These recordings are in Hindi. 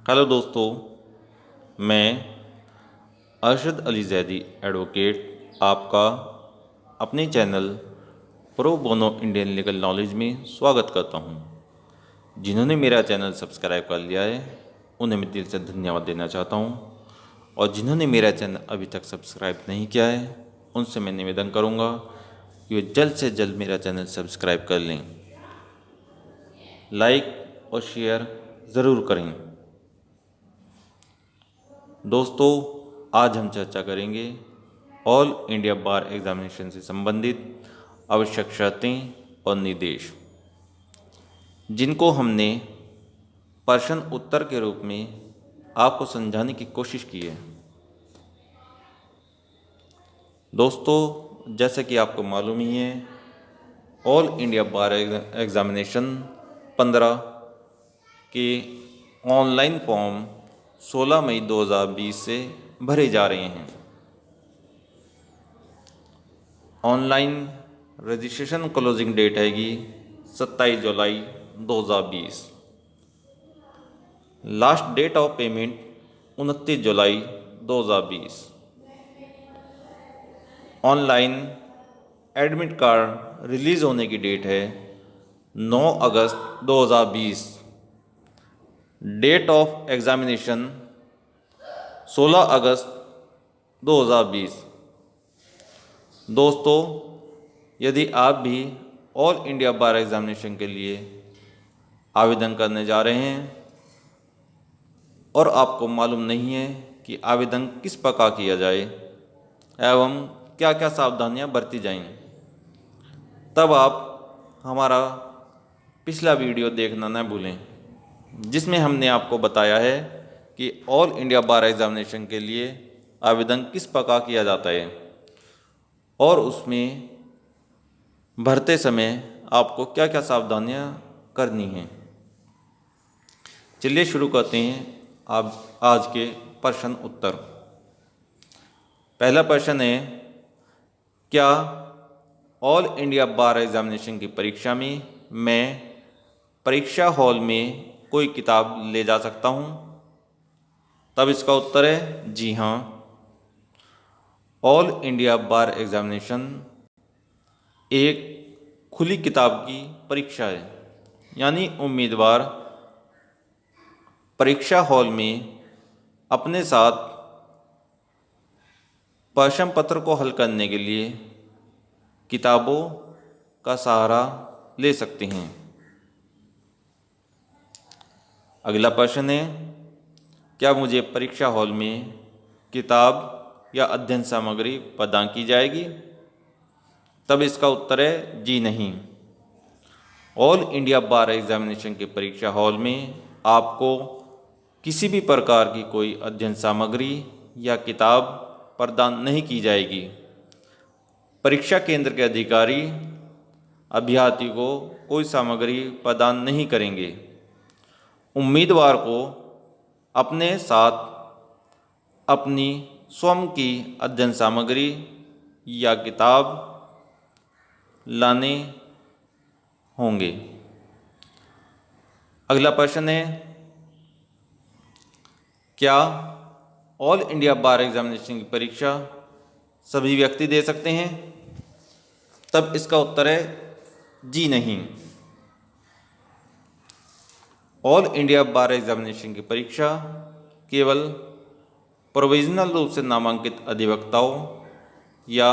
हेलो दोस्तों, मैं अरशद अली जैदी एडवोकेट आपका अपने channel pro bono Indian legal knowledge में स्वागत करता हूं। जिन्होंने मेरा चैनल सब्सक्राइब कर लिया है उन्हें मैं दिल से धन्यवाद देना चाहता हूं, और जिन्होंने मेरा चैनल अभी तक सब्सक्राइब नहीं किया है उनसे मैं निवेदन करूंगा कि वे जल्द से जल्द मेरा चैनल सब्सक्राइब कर लें। लाइक और शेयर ज़रूर करें। दोस्तों, आज हम चर्चा करेंगे ऑल इंडिया बार एग्जामिनेशन से संबंधित आवश्यक शर्तें और निर्देश, जिनको हमने प्रश्न उत्तर के रूप में आपको समझाने की कोशिश की है। दोस्तों, जैसे कि आपको मालूम ही है, ऑल इंडिया बार एग्जामिनेशन 15 के ऑनलाइन फॉर्म 16 मई 2020 से भरे जा रहे हैं। ऑनलाइन रजिस्ट्रेशन क्लोजिंग डेट हैगी 27 जुलाई 2020। लास्ट डेट ऑफ पेमेंट 29 जुलाई 2020। ऑनलाइन एडमिट कार्ड रिलीज़ होने की डेट है 9 अगस्त 2020। डेट ऑफ एग्ज़ामिनेशन 16 अगस्त 2020। दोस्तों, यदि आप भी ऑल इंडिया बार एग्ज़ामिनेशन के लिए आवेदन करने जा रहे हैं और आपको मालूम नहीं है कि आवेदन किस प्रकार किया जाए एवं क्या क्या सावधानियां बरती जाएं, तब आप हमारा पिछला वीडियो देखना न भूलें, जिसमें हमने आपको बताया है कि ऑल इंडिया बार एग्ज़ामिनेशन के लिए आवेदन किस प्रकार किया जाता है और उसमें भरते समय आपको क्या क्या सावधानियां करनी हैं। चलिए शुरू करते हैं आज के प्रश्न उत्तर। पहला प्रश्न है, क्या ऑल इंडिया बार एग्ज़ामिनेशन की परीक्षा में मैं परीक्षा हॉल में कोई किताब ले जा सकता हूं? तब इसका उत्तर है जी हाँ। ऑल इंडिया बार एग्ज़ामिनेशन एक खुली किताब की परीक्षा है, यानी उम्मीदवार परीक्षा हॉल में अपने साथ प्रश्न पत्र को हल करने के लिए किताबों का सहारा ले सकते हैं। अगला प्रश्न है, क्या मुझे परीक्षा हॉल में किताब या अध्ययन सामग्री प्रदान की जाएगी? तब इसका उत्तर है जी नहीं। ऑल इंडिया बार एग्ज़ामिनेशन के परीक्षा हॉल में आपको किसी भी प्रकार की कोई अध्ययन सामग्री या किताब प्रदान नहीं की जाएगी। परीक्षा केंद्र के अधिकारी अभ्यर्थी को कोई सामग्री प्रदान नहीं करेंगे। उम्मीदवार को अपने साथ अपनी स्वयं की अध्ययन सामग्री या किताब लाने होंगे। अगला प्रश्न है, क्या ऑल इंडिया बार एग्ज़ामिनेशन की परीक्षा सभी व्यक्ति दे सकते हैं? तब इसका उत्तर है जी नहीं। ऑल इंडिया बार एग्ज़ामिनेशन की परीक्षा केवल प्रोविजनल रूप से नामांकित अधिवक्ताओं या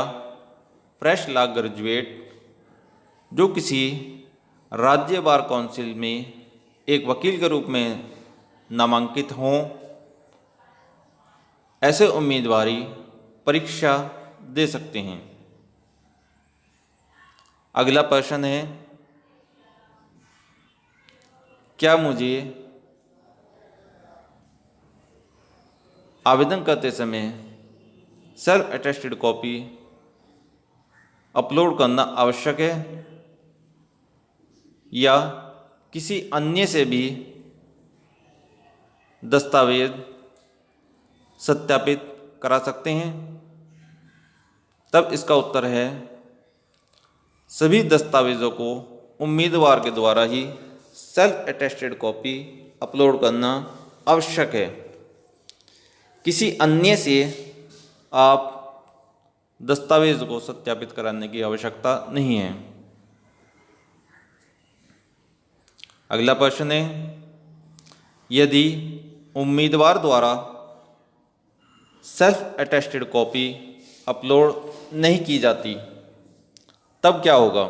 फ्रेश लॉ ग्रेजुएट जो किसी राज्य बार काउंसिल में एक वकील के रूप में नामांकित हों, ऐसे उम्मीदवार परीक्षा दे सकते हैं। अगला प्रश्न है, क्या मुझे आवेदन करते समय सेल्फ अटेस्टेड कॉपी अपलोड करना आवश्यक है या किसी अन्य से भी दस्तावेज सत्यापित करा सकते हैं? तब इसका उत्तर है सभी दस्तावेज़ों को उम्मीदवार के द्वारा ही सेल्फ अटेस्टेड कॉपी अपलोड करना आवश्यक है। किसी अन्य से आप दस्तावेज को सत्यापित कराने की आवश्यकता नहीं है। अगला प्रश्न है, यदि उम्मीदवार द्वारा सेल्फ अटेस्टेड कॉपी अपलोड नहीं की जाती तब क्या होगा?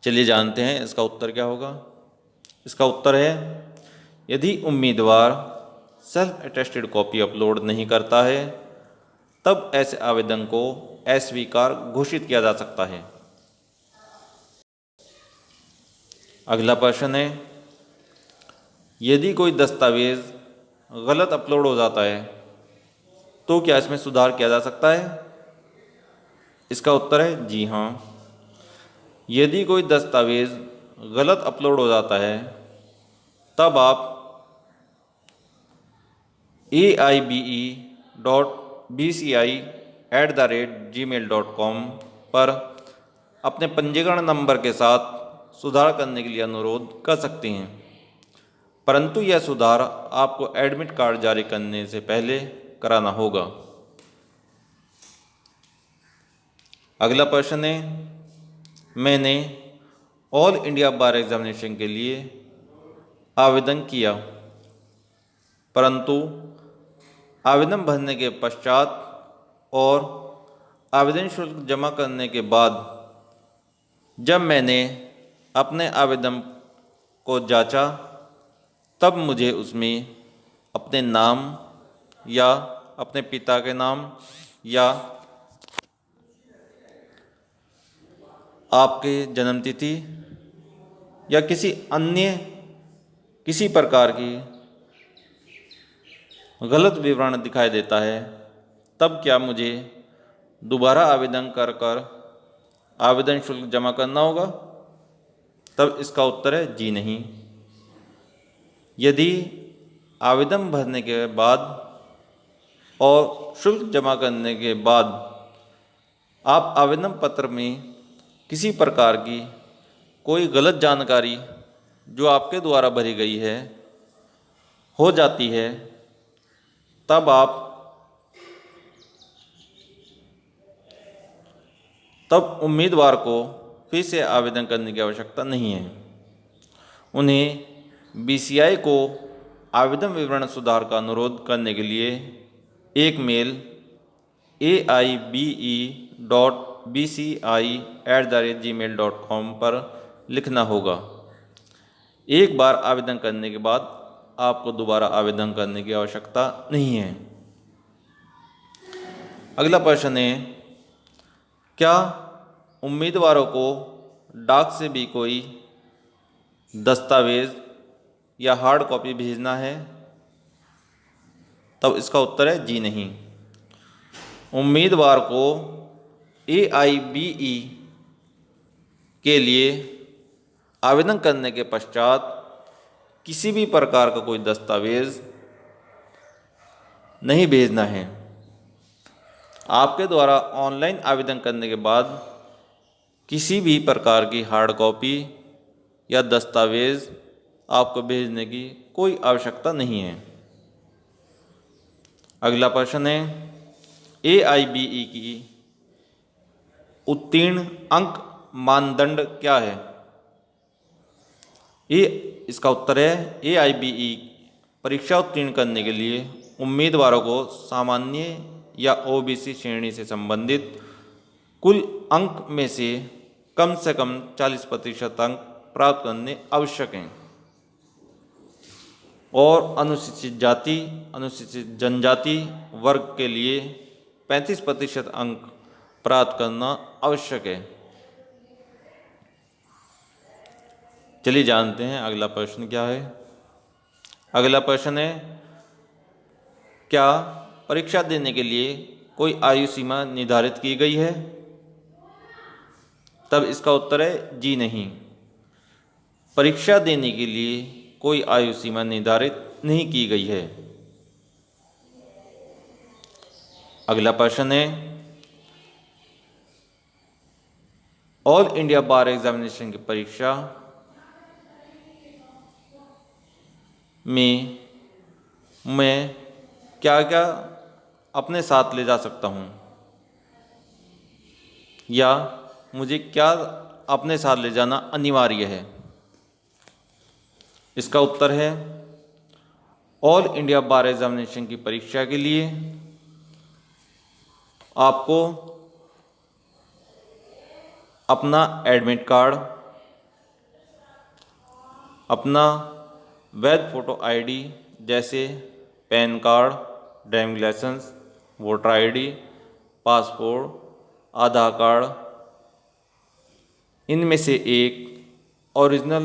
चलिए जानते हैं इसका उत्तर क्या होगा। इसका उत्तर है, यदि उम्मीदवार सेल्फ अटेस्टेड कॉपी अपलोड नहीं करता है तब ऐसे आवेदन को अस्वीकार घोषित किया जा सकता है। अगला प्रश्न है, यदि कोई दस्तावेज गलत अपलोड हो जाता है तो क्या इसमें सुधार किया जा सकता है? इसका उत्तर है जी हाँ। यदि कोई दस्तावेज गलत अपलोड हो जाता है तब आप AIBE.BCI@gmail.com पर अपने पंजीकरण नंबर के साथ सुधार करने के लिए अनुरोध कर सकते हैं, परंतु यह सुधार आपको एडमिट कार्ड जारी करने से पहले कराना होगा। अगला प्रश्न है, मैंने ऑल इंडिया बार एग्जामिनेशन के लिए आवेदन किया, परंतु आवेदन भरने के पश्चात और आवेदन शुल्क जमा करने के बाद जब मैंने अपने आवेदन को जांचा तब मुझे उसमें अपने नाम या अपने पिता के नाम या आपके जन्मतिथि या किसी प्रकार की गलत विवरण दिखाई देता है, तब क्या मुझे दोबारा आवेदन कर आवेदन शुल्क जमा करना होगा? तब इसका उत्तर है जी नहीं। यदि आवेदन भरने के बाद और शुल्क जमा करने के बाद आप आवेदन पत्र में किसी प्रकार की कोई गलत जानकारी जो आपके द्वारा भरी गई है हो जाती है, तब उम्मीदवार को फिर से आवेदन करने की आवश्यकता नहीं है। उन्हें BCI को आवेदन विवरण सुधार का अनुरोध करने के लिए एक मेल AIBE.BCI@gmail.com पर लिखना होगा। एक बार आवेदन करने के बाद आपको दोबारा आवेदन करने की आवश्यकता नहीं है। अगला प्रश्न है, क्या उम्मीदवारों को डाक से भी कोई दस्तावेज या हार्ड कॉपी भेजना है? तब इसका उत्तर है जी नहीं। उम्मीदवार को AIBE के लिए आवेदन करने के पश्चात किसी भी प्रकार का कोई दस्तावेज नहीं भेजना है। आपके द्वारा ऑनलाइन आवेदन करने के बाद किसी भी प्रकार की हार्ड कॉपी या दस्तावेज आपको भेजने की कोई आवश्यकता नहीं है। अगला प्रश्न है, AIBE की उत्तीर्ण अंक मानदंड क्या है? इसका उत्तर है, AIBE परीक्षा उत्तीर्ण करने के लिए उम्मीदवारों को सामान्य या OBC श्रेणी से संबंधित कुल अंक में से कम 40% अंक प्राप्त करने आवश्यक हैं और अनुसूचित जाति, अनुसूचित जनजाति वर्ग के लिए 35% अंक प्राप्त करना आवश्यक है। चलिए जानते हैं अगला प्रश्न क्या है। अगला प्रश्न है, क्या परीक्षा देने के लिए कोई आयु सीमा निर्धारित की गई है? तब इसका उत्तर है जी नहीं। परीक्षा देने के लिए कोई आयु सीमा निर्धारित नहीं की गई है। अगला प्रश्न है, ऑल इंडिया बार एग्जामिनेशन की परीक्षा में मैं क्या क्या अपने साथ ले जा सकता हूँ, या मुझे क्या अपने साथ ले जाना अनिवार्य है? इसका उत्तर है, ऑल इंडिया बार एग्जामिनेशन की परीक्षा के लिए आपको अपना एडमिट कार्ड, अपना वैध फ़ोटो आईडी जैसे PAN card, driving licence, voter ID, passport, Aadhaar card, इनमें से एक ओरिजिनल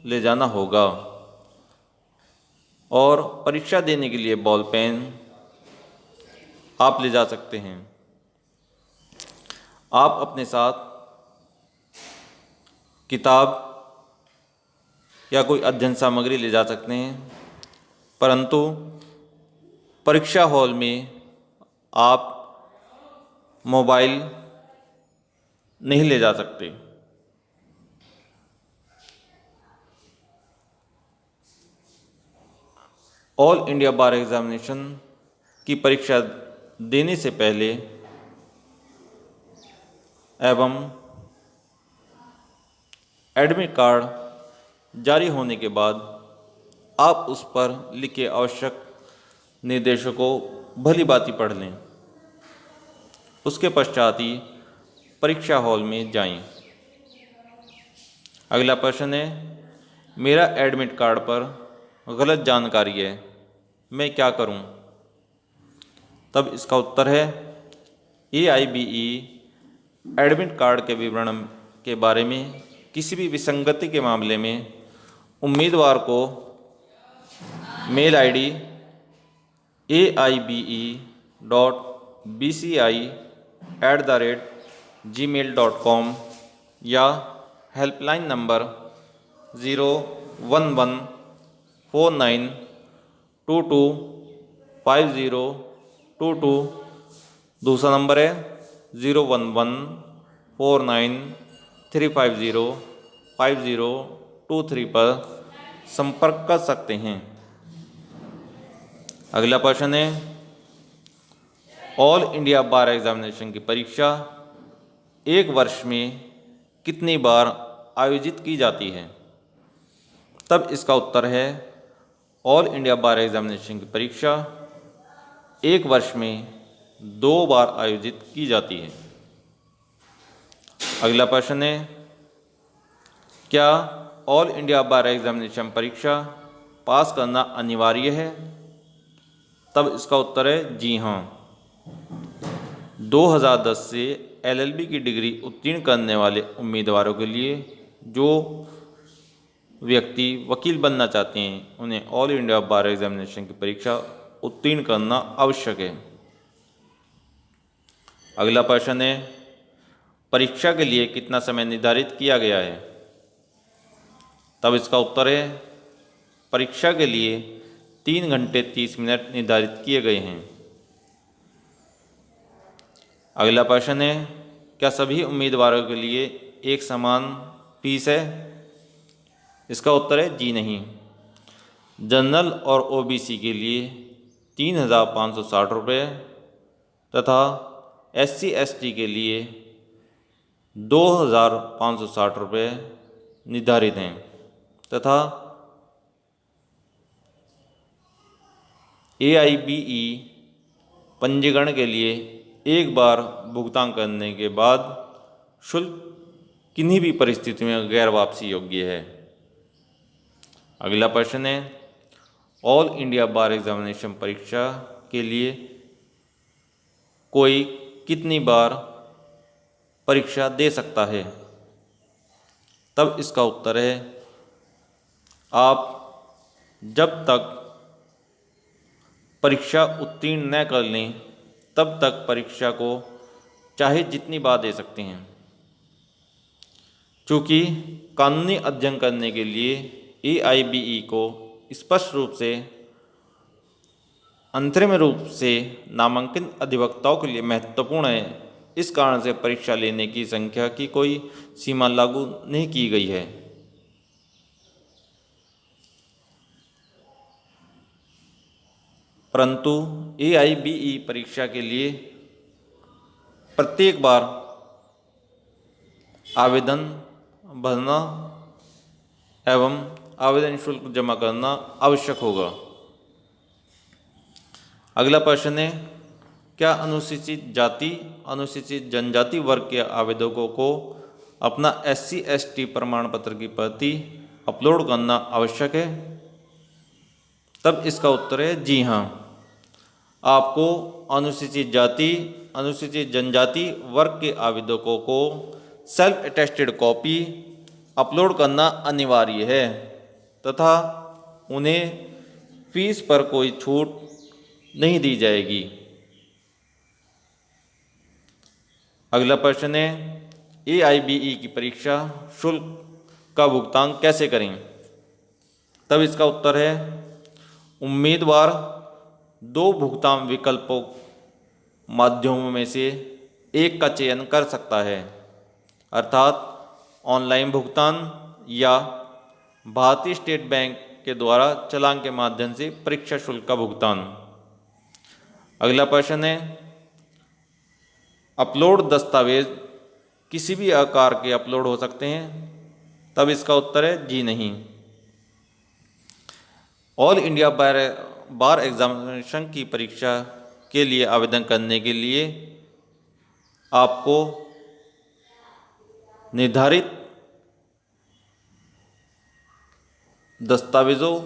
ले जाना होगा। और परीक्षा देने के लिए बॉल पेन आप ले जा सकते हैं। आप अपने साथ किताब या कोई अध्ययन सामग्री ले जा सकते हैं, परंतु परीक्षा हॉल में आप मोबाइल नहीं ले जा सकते। ऑल इंडिया बार एग्जामिनेशन की परीक्षा देने से पहले एवं एडमिट कार्ड जारी होने के बाद आप उस पर लिखे आवश्यक निर्देशों को भली भांति पढ़ लें। उसके पश्चात ही परीक्षा हॉल में जाएं। अगला प्रश्न है, मेरा एडमिट कार्ड पर गलत जानकारी है, मैं क्या करूं? तब इसका उत्तर है, AIBE एडमिट कार्ड के विवरण के बारे में किसी भी विसंगति के मामले में उम्मीदवार को मेल आईडी aibe.bci@gmail.com या हेल्पलाइन नंबर 01149225022, दूसरा नंबर है 01149350502 पर संपर्क कर सकते हैं। अगला प्रश्न है, ऑल इंडिया बार एग्जामिनेशन की परीक्षा एक वर्ष में कितनी बार आयोजित की जाती है? तब इसका उत्तर है, ऑल इंडिया बार एग्जामिनेशन की परीक्षा एक वर्ष में 2 बार आयोजित की जाती है। अगला प्रश्न है, क्या ऑल इंडिया बार एग्जामिनेशन परीक्षा पास करना अनिवार्य है? तब इसका उत्तर है, जी हाँ। 2010 से LLB की डिग्री उत्तीर्ण करने वाले उम्मीदवारों के लिए जो व्यक्ति वकील बनना चाहते हैं, उन्हें ऑल इंडिया बार एग्जामिनेशन की परीक्षा उत्तीर्ण करना आवश्यक है। अगला प्रश्न है, परीक्षा के लिए कितना समय निर्धारित किया गया है? तब इसका उत्तर है, परीक्षा के लिए 3 घंटे 30 मिनट निर्धारित किए गए हैं। अगला प्रश्न है, क्या सभी उम्मीदवारों के लिए एक समान फीस है? इसका उत्तर है, जी नहीं। जनरल और OBC के लिए 3,560 रुपये तथा SC/ST के लिए 2,560 रुपये निर्धारित हैं तथा AIBE पंजीकरण के लिए एक बार भुगतान करने के बाद शुल्क किन्हीं भी परिस्थिति में गैर वापसी योग्य है। अगला प्रश्न है, ऑल इंडिया बार एग्जामिनेशन परीक्षा के लिए कोई कितनी बार परीक्षा दे सकता है? तब इसका उत्तर है, आप जब तक परीक्षा उत्तीर्ण न कर लें तब तक परीक्षा को चाहे जितनी बार दे सकते हैं। चूँकि कानूनी अध्ययन करने के लिए AIBE को स्पष्ट रूप से अंतरिम रूप से नामांकित अधिवक्ताओं के लिए महत्वपूर्ण है, इस कारण से परीक्षा लेने की संख्या की कोई सीमा लागू नहीं की गई है। परंतु AIBE परीक्षा के लिए प्रत्येक बार आवेदन भरना एवं आवेदन शुल्क जमा करना आवश्यक होगा। अगला प्रश्न है, क्या अनुसूचित जाति अनुसूचित जनजाति वर्ग के आवेदकों को अपना SC/ST प्रमाण पत्र की प्रति अपलोड करना आवश्यक है? तब इसका उत्तर है जी हाँ। आपको अनुसूचित जाति अनुसूचित जनजाति वर्ग के आवेदकों को सेल्फ अटेस्टेड कॉपी अपलोड करना अनिवार्य है तथा उन्हें फीस पर कोई छूट नहीं दी जाएगी। अगला प्रश्न है, AIBE की परीक्षा शुल्क का भुगतान कैसे करें? तब इसका उत्तर है, उम्मीदवार दो भुगतान विकल्पों माध्यमों में से एक का चयन कर सकता है, अर्थात ऑनलाइन भुगतान या भारतीय स्टेट बैंक के द्वारा चालान के माध्यम से परीक्षा शुल्क का भुगतान। अगला प्रश्न है, अपलोड दस्तावेज किसी भी आकार के अपलोड हो सकते हैं? तब इसका उत्तर है जी नहीं। ऑल इंडिया बार एग्जामिनेशन की परीक्षा के लिए आवेदन करने के लिए आपको निर्धारित दस्तावेज़ों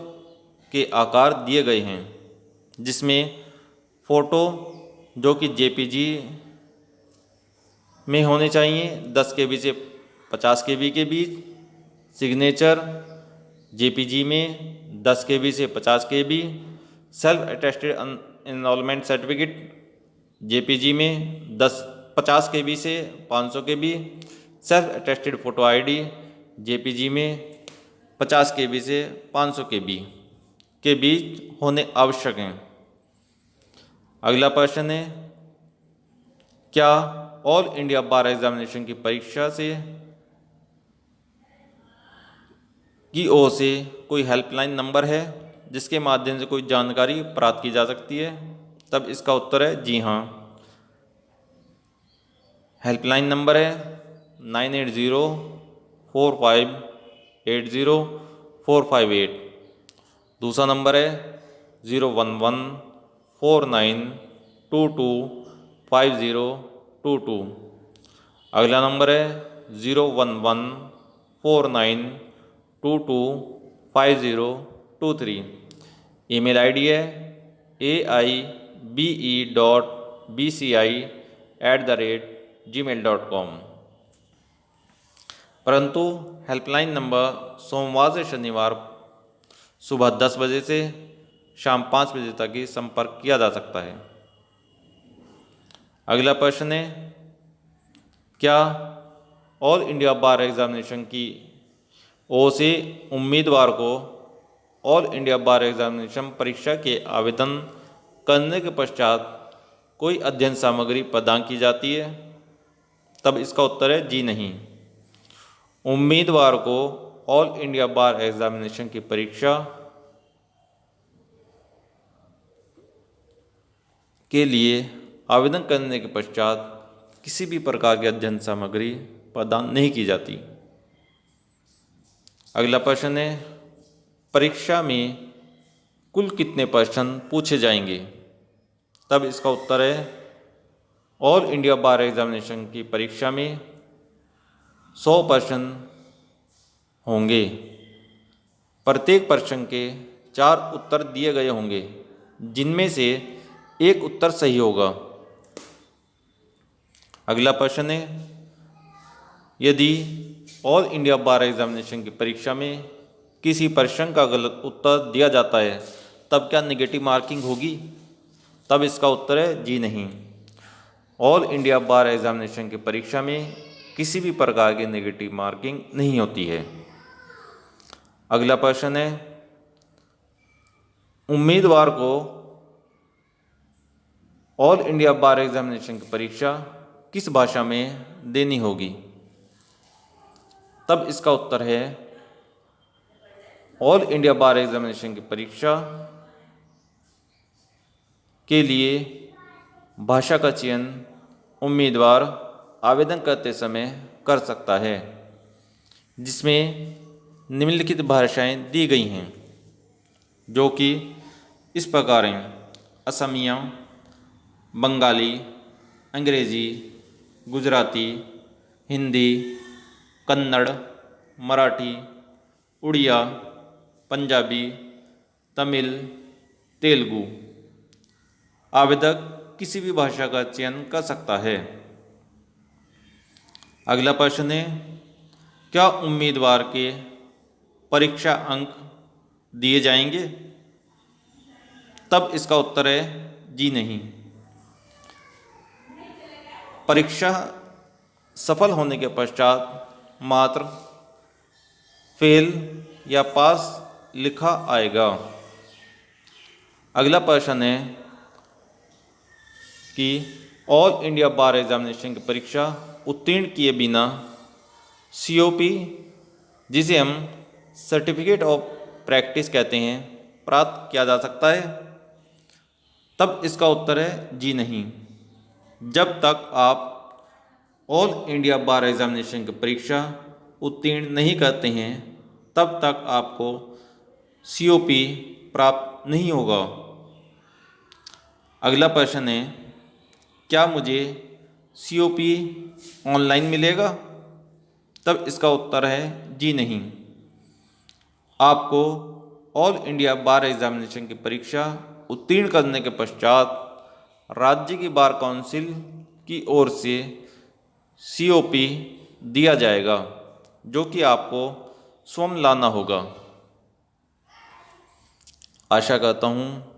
के आकार दिए गए हैं, जिसमें फ़ोटो जो कि JPG में होने चाहिए 10 KB से 50 KB के बीच, सिग्नेचर JPG में 10 KB से 50 KB, self attested enrolment certificate JPG में 50 KB से 500 KB, self attested photo ID JPG में 50 KB से 500 KB के बीच होने आवश्यक हैं। अगला प्रश्न है, क्या ऑल इंडिया बार एग्जामिनेशन की परीक्षा की ओर से कोई हेल्पलाइन नंबर है जिसके माध्यम से कोई जानकारी प्राप्त की जा सकती है? तब इसका उत्तर है जी हाँ। हेल्पलाइन नंबर है 9804580458। दूसरा नंबर है 01149225022। अगला नंबर है 01149225023। ईमेल ID है aibe.bci@gmail.com। परंतु हेल्पलाइन नंबर सोमवार से शनिवार सुबह 10 बजे से शाम 5 बजे तक ही संपर्क किया जा सकता है। अगला प्रश्न है, क्या ऑल इंडिया बार एग्जामिनेशन की ओर से उम्मीदवार को ऑल इंडिया बार एग्जामिनेशन परीक्षा के आवेदन करने के पश्चात कोई अध्ययन सामग्री प्रदान की जाती है? तब इसका उत्तर है जी नहीं। उम्मीदवार को ऑल इंडिया बार एग्जामिनेशन की परीक्षा के लिए आवेदन करने के पश्चात किसी भी प्रकार की अध्ययन सामग्री प्रदान नहीं की जाती। अगला प्रश्न है, परीक्षा में कुल कितने प्रश्न पूछे जाएंगे? तब इसका उत्तर है, ऑल इंडिया बार एग्जामिनेशन की परीक्षा में 100 प्रश्न होंगे। प्रत्येक प्रश्न के 4 उत्तर दिए गए होंगे, जिनमें से एक उत्तर सही होगा। अगला प्रश्न है, यदि ऑल इंडिया बार एग्जामिनेशन की परीक्षा में किसी प्रश्न का गलत उत्तर दिया जाता है तब क्या नेगेटिव मार्किंग होगी? तब इसका उत्तर है जी नहीं। ऑल इंडिया बार एग्जामिनेशन की परीक्षा में किसी भी प्रकार की नेगेटिव मार्किंग नहीं होती है। अगला प्रश्न है, उम्मीदवार को ऑल इंडिया बार एग्जामिनेशन की परीक्षा किस भाषा में देनी होगी? तब इसका उत्तर है, ऑल इंडिया बार एग्जामिनेशन की परीक्षा के लिए भाषा का चयन उम्मीदवार आवेदन करते समय कर सकता है, जिसमें निम्नलिखित भाषाएं दी गई हैं, जो कि इस प्रकार हैं: असमिया, बंगाली, अंग्रेज़ी, गुजराती, हिंदी, कन्नड़, मराठी, उड़िया, पंजाबी, तमिल, तेलुगु। आवेदक किसी भी भाषा का चयन कर सकता है। अगला प्रश्न है, क्या उम्मीदवार के परीक्षा अंक दिए जाएंगे? तब इसका उत्तर है जी नहीं। परीक्षा सफल होने के पश्चात मात्र फेल या पास लिखा आएगा। अगला प्रश्न है कि ऑल इंडिया बार एग्जामिनेशन की परीक्षा उत्तीर्ण किए बिना COP, जिसे हम सर्टिफिकेट ऑफ प्रैक्टिस कहते हैं, प्राप्त किया जा सकता है? तब इसका उत्तर है जी नहीं। जब तक आप ऑल इंडिया बार एग्जामिनेशन की परीक्षा उत्तीर्ण नहीं करते हैं, तब तक आपको COP प्राप्त नहीं होगा। अगला प्रश्न है, क्या मुझे COP ऑनलाइन मिलेगा? तब इसका उत्तर है जी नहीं। आपको ऑल इंडिया बार एग्जामिनेशन की परीक्षा उत्तीर्ण करने के पश्चात राज्य की बार काउंसिल की ओर से COP दिया जाएगा, जो कि आपको स्वयं लाना होगा। आशा करता हूँ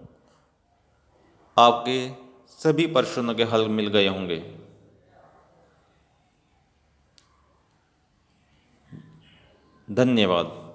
आपके सभी प्रश्नों के हल मिल गए होंगे। धन्यवाद।